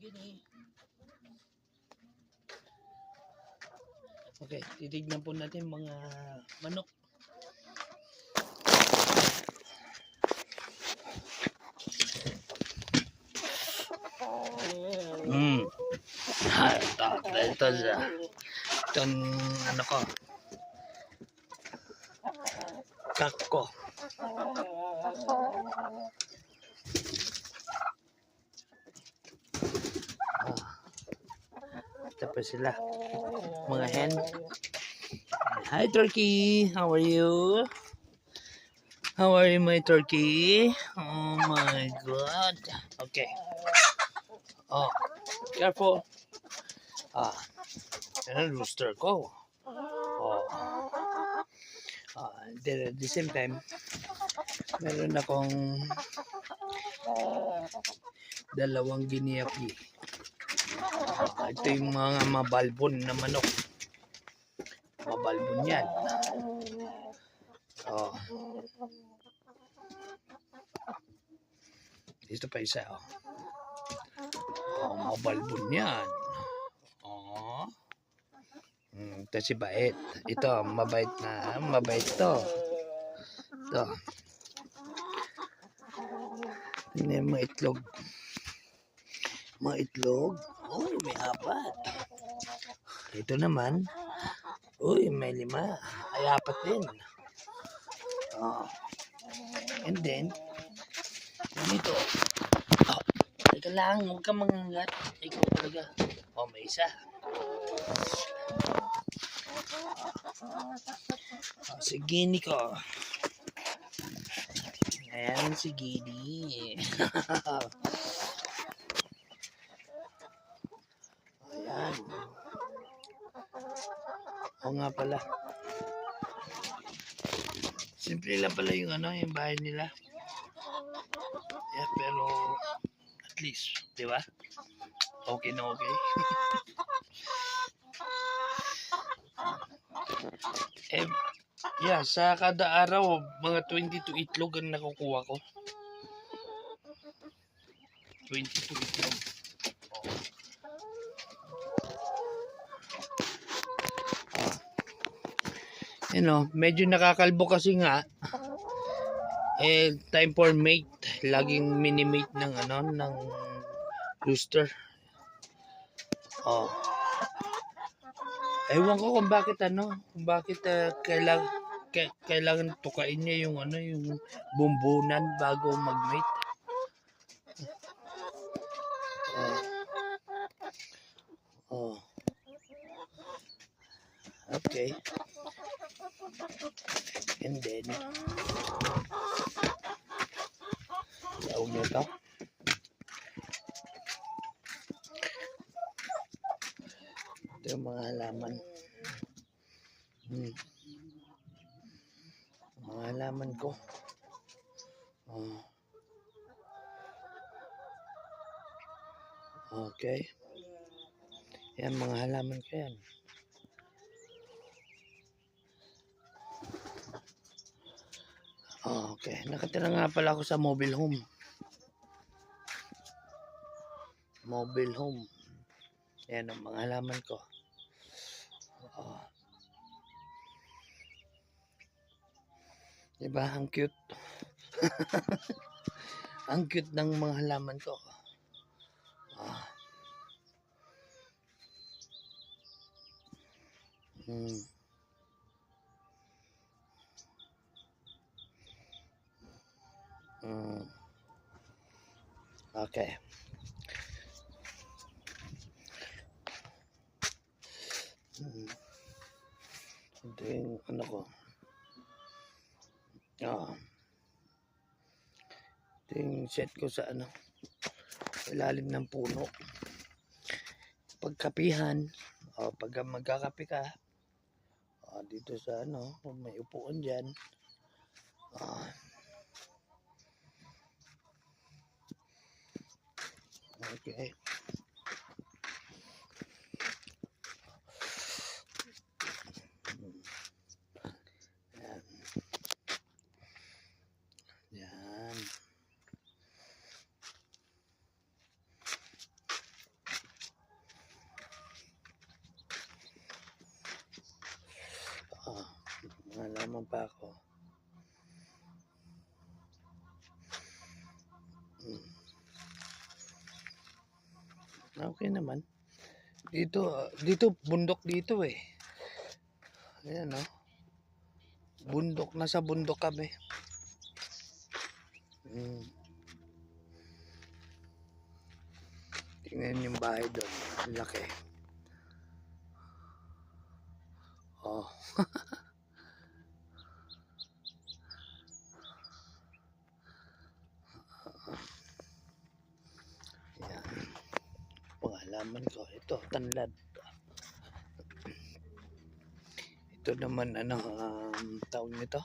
Guinea. Okay, titignan po natin mga manok. Ito siya. Itong ano ko. Kako. Ito pa sila. Mga hen. Hi turkey, how are you? How are you my turkey? Oh my god. Okay. Oh, careful. Yan ang rooster ko. Then at the same time, meron akong dalawang giniaki. Ito yung mga mabalbon na manok. Mabalbon yan. Dito pa isa. Mabalbon yan. Ito si Bait. Ito, mabait na. Mabait to. Ito. Ano yung mga itlog? Mga itlog? Uy, may apat. Ito naman. Uy, may 5. Ay, 4 din. And then, dito. Teka lang, huwag kang mangangat. Ikaw talaga. May isa. Si Gini ko. Ayan si Gini. Ayan. O nga pala. Simple lang pala yung yung bahay nila. Yeah, pero at least, di ba? Okay na okay. Yeah, sa kada araw, mga 22 itlog ang nakukuha ko. 22 itlog. Medyo nakakalbo kasi nga. Time for mate. Laging mini-mate ng ng rooster. Ewan ko kung bakit kailangan tukain niya yung yung bumbunan bago mag-mate. Okay. And then tawag nyo ito. Ito yung mga halaman. Mga halaman ko. Okay. Yan, mga halaman ko yan. Okay. Nakatira nga pala ako sa mobile home. Mobile home. Yan ang mga halaman ko. Diba? Ang cute. Ang cute ng mga halaman ko. Okay. Ito yung ko. Ito yung set ko sa ilalim ng puno. Pagkapihan, pag magkakape ka, dito sa may upuan dyan. Okay. Yan. naman pa ako. Okay naman. Dito bundok dito eh. Ayan oh. Bundok, nasa bundok kami. Tingnan yung bahay doon. Laki. Oh. Ayan. Pangalaman ko. Ito, tanlad. Ito naman, tawag nito?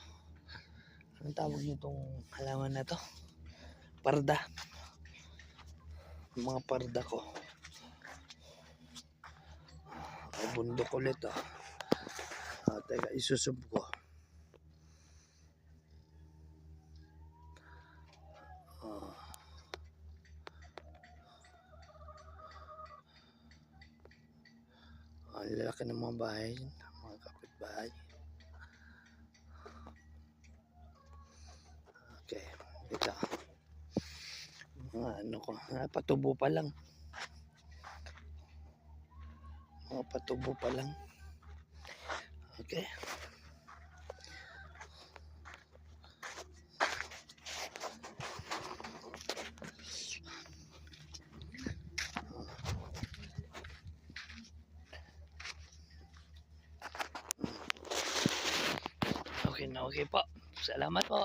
Anong tawag nitong halaman na to? Parda. Mga parda ko. Bundok ulit oh. Teka, isusub ko. Ang lalaki ng mga bahay, mga kapitbahay. Okay, ito. Mga ko, patubo pa lang. Mga patubo pa lang. Okay. Okay na okay po. Salamat po.